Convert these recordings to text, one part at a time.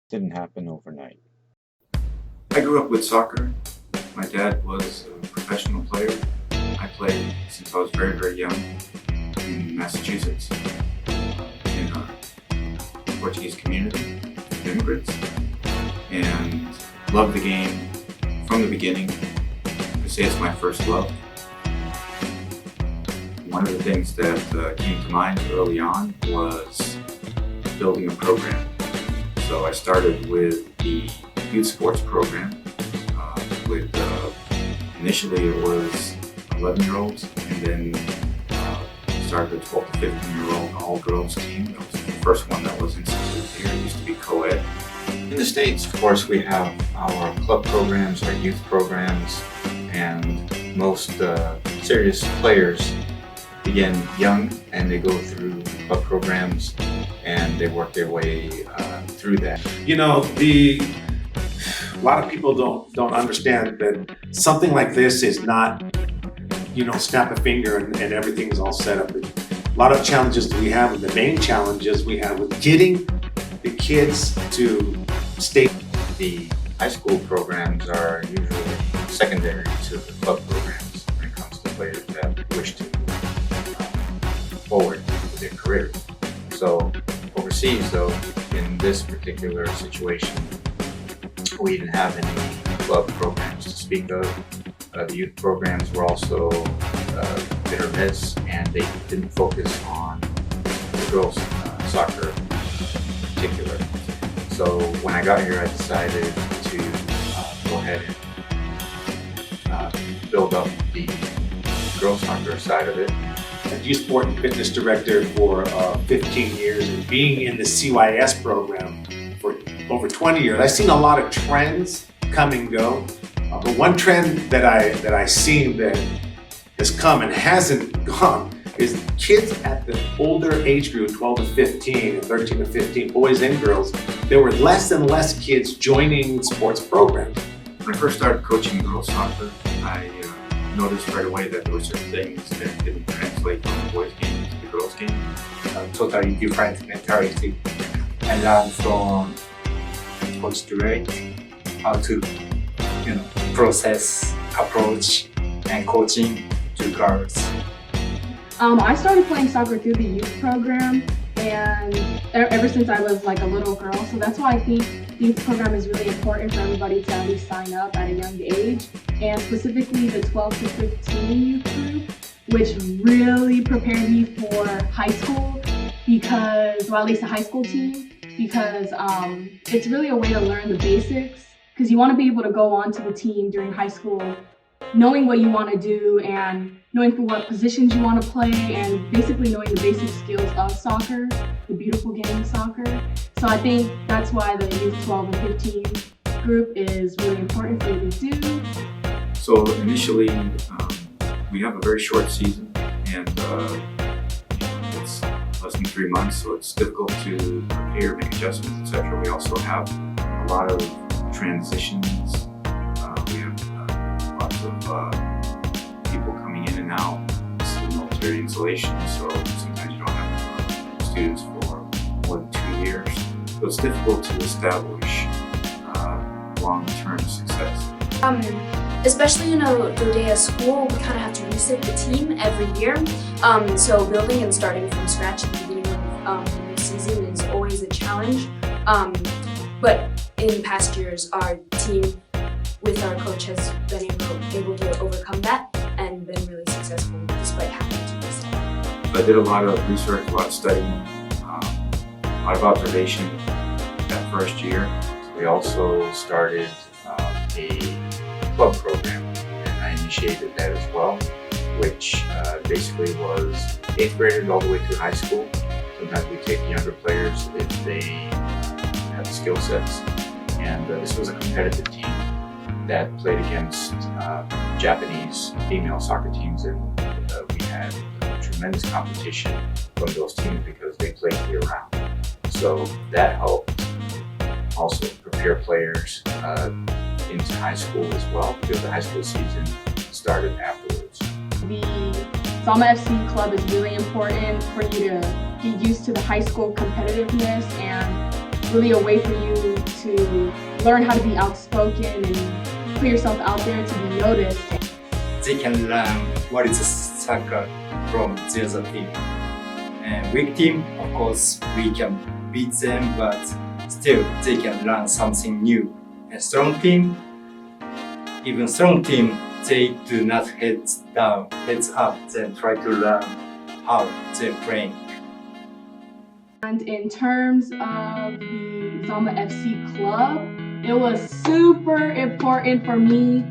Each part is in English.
Didn't happen overnight. I grew up with soccer. My dad was a professional player. I played since I was very, very young in Massachusetts, in a Portuguese community of immigrants, and loved the game from the beginning. I say it's my first love. One of the things that came to mind early on was building a program. So I started with the youth sports program. Initially it was 11-year-olds, and then started the 12 to 15-year-old all-girls team. That was the first one that was instituted here. It used to be co-ed. In the States, of course, we have our club programs, our youth programs, and most serious players begin young and they go through club programs and they work their way through that. You know, a lot of people don't understand that something like this is not, snap a finger and everything is all set up. A lot of challenges that we have, and the main challenges we have with getting the kids to stay. The high school programs are usually secondary to the club programs when it comes to players that wish to forward with their career. So overseas, though, in this particular situation, we didn't have any club programs to speak of. The youth programs were also hit or miss, and they didn't focus on the girls' soccer in particular. So when I got here, I decided to go ahead and build up the girls' soccer side of it. As youth sport and fitness director for 15 years, and being in the CYS program for over 20 years, I've seen a lot of trends come and go. But one trend that I seen that has come and hasn't gone is kids at the older age group, 12 to 15 and 13 to 15, boys and girls, there were less and less kids joining sports programs. When I first started coaching girls soccer, I noticed right away that there were certain things that didn't translate from the boys' game to the girls' game. Totally different mentality. I learned from Coach Drake how to, process, approach, and coaching to girls. I started playing soccer through the youth program, and ever since I was like a little girl. So that's why I think the youth program is really important for everybody to at least sign up at a young age, and specifically the 12 to 15 youth group, which really prepared me for high school because, well, at least a high school team, because it's really a way to learn the basics, because you want to be able to go on to the team during high school knowing what you want to do and knowing for what positions you want to play, and basically knowing the basic skills of soccer, the beautiful game of soccer. So I think that's why the youth 12 and 15 group is really important for you to do. So initially, we have a very short season, and it's less than 3 months, so it's difficult to prepare, make adjustments, etc. We also have a lot of transitions. We have lots of people coming in and out. This is military installation, so sometimes you don't have students for more than 2 years. So it's difficult to establish long-term success. Especially in a Dodea school, we kind of have to reset the team every year. So building and starting from scratch at the beginning of the new season is always a challenge. But in past years, our team with our coach has been able to overcome that and been really successful despite having to restart. I did a lot of research, a lot of studying, a lot of observation that first year. We also started a club program, and I initiated that as well, which basically was 8th graders all the way through high school. Sometimes we take younger players if they have the skill sets, and this was a competitive team that played against Japanese female soccer teams, and we had tremendous tremendous competition from those teams because they play year round. So that helped also prepare players into high school as well, because the high school season started afterwards. The Sama FC club is really important for you to get used to the high school competitiveness, and really a way for you to learn how to be outspoken and put yourself out there to be noticed. They can learn what is soccer from the other team. And weak team, of course, we can beat them, but still they can learn something new. And strong team, even strong team, they do not heads down, heads up, then try to learn how they're playing. And in terms of the Zama FC club, it was super important for me,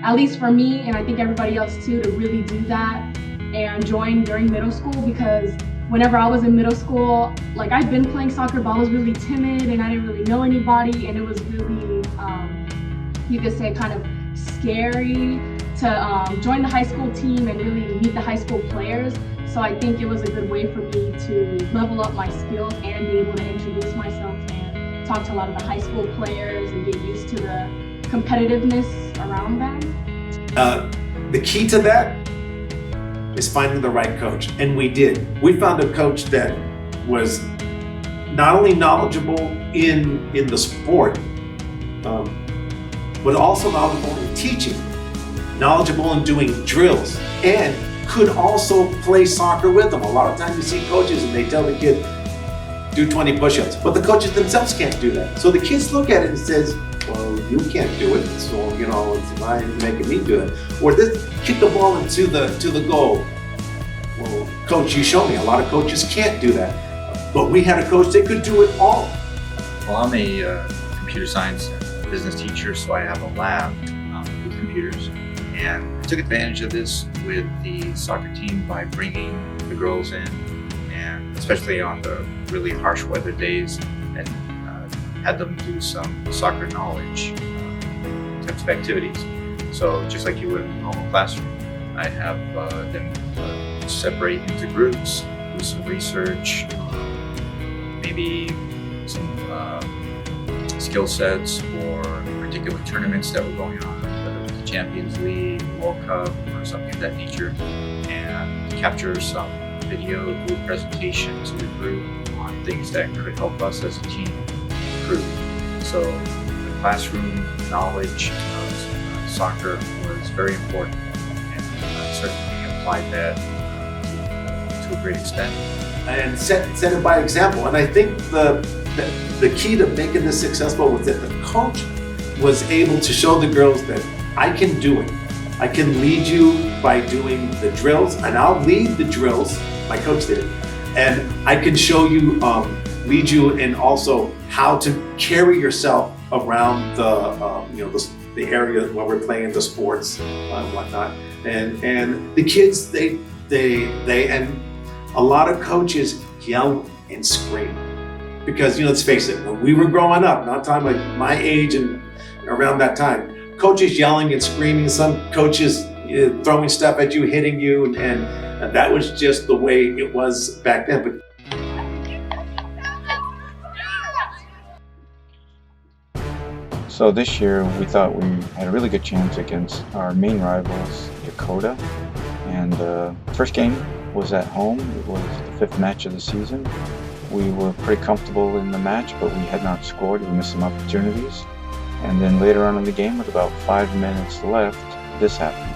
at least for me, and I think everybody else too, to really do that and join during middle school, because whenever I was in middle school, like I'd been playing soccer, but I was really timid and I didn't really know anybody, and it was really, you could say, kind of scary to join the high school team and really meet the high school players. So I think it was a good way for me to level up my skills and be able to introduce myself and talk to a lot of the high school players and get used to the competitiveness around them. The key to that is finding the right coach, and we did. We found a coach that was not only knowledgeable in the sport, but also knowledgeable in teaching, knowledgeable in doing drills, and could also play soccer with them. A lot of times you see coaches and they tell the kid, do 20 push-ups, but the coaches themselves can't do that. So the kids look at it and says, well, you can't do it, so why are you making me do it? Or this, kick the ball into the goal. Well, coach, you show me. A lot of coaches can't do that, but we had a coach that could do it all. Well, I'm a computer science and business teacher, so I have a lab with computers. And I took advantage of this with the soccer team by bringing the girls in, and especially on the really harsh weather days, and had them do some soccer knowledge types of activities. So just like you would in a normal classroom, I have them separate into groups, do some research, maybe some skill sets for particular tournaments that were going on, whether it was the Champions League, World Cup, or something of that nature, and capture some video, do a presentation to the group on things that could help us as a team improve. So the classroom knowledge of soccer was very important, and I certainly applied that to a great extent. And set it by example. And I think the key to making this successful was that the coach was able to show the girls that I can do it. I can lead you by doing the drills, and I'll lead the drills, my coach did, and I can show you, lead you in also how to carry yourself around the area where we're playing the sports and whatnot. And the kids, they and a lot of coaches yell and scream. Because, let's face it, when we were growing up, not talking about my age and around that time, coaches yelling and screaming, some coaches throwing stuff at you, hitting you, and that was just the way it was back then. But So this year we thought we had a really good chance against our main rivals, Dakota. And first game was at home. It was the 5th match of the season. We were pretty comfortable in the match, but we had not scored. We missed some opportunities. And then later on in the game, with about 5 minutes left, this happened.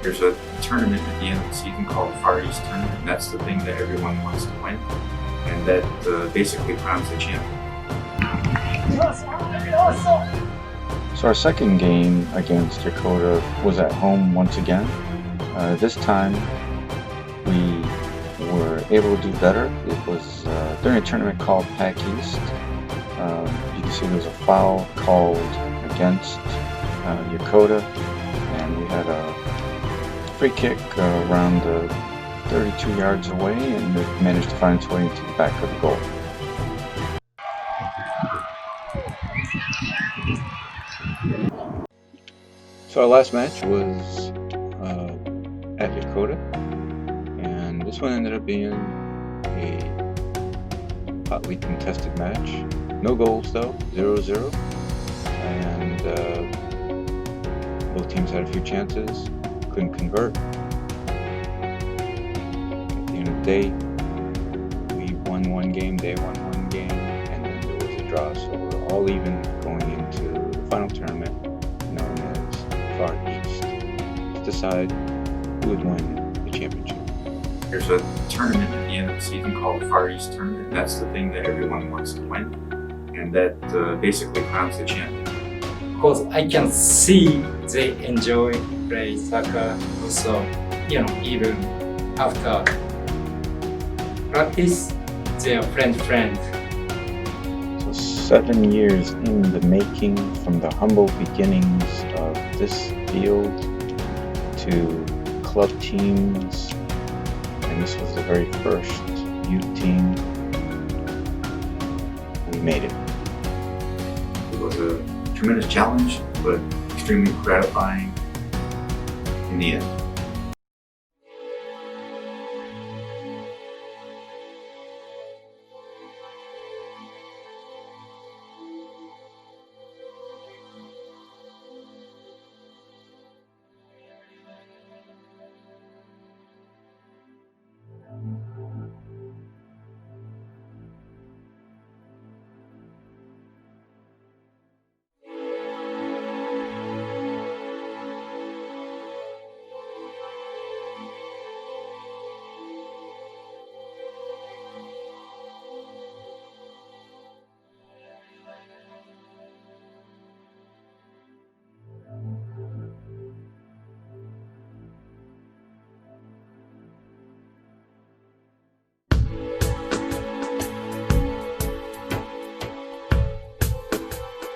There's a tournament at the end of the season called Far East Tournament. That's the thing that everyone wants to win, and that basically crowns the champion. So our second game against Dakota was at home once again. This time we were able to do better. It was during a tournament called Pack East. You can see there was a foul called against Dakota, and we had a free kick around 32 yards away, and it managed to find its way into the back of the goal. So our last match was at Yokota, and this one ended up being a hotly contested match. No goals though, 0-0, and both teams had a few chances, couldn't convert. At the end of the day, we won one game, they won one game, and then there was a draw, so we're all even going into the final tournament known as Far East to decide who would win the championship. There's a tournament at the end of the season called Far East Tournament. That's the thing that everyone wants to win, and that basically crowns the champion. Of course, I can see they enjoy play soccer. Also, even after practice, they are friend. So 7 years in the making, from the humble beginnings of this field to club teams, and this was the very first youth team. We made it. It was a tremendous challenge, but extremely gratifying in the end.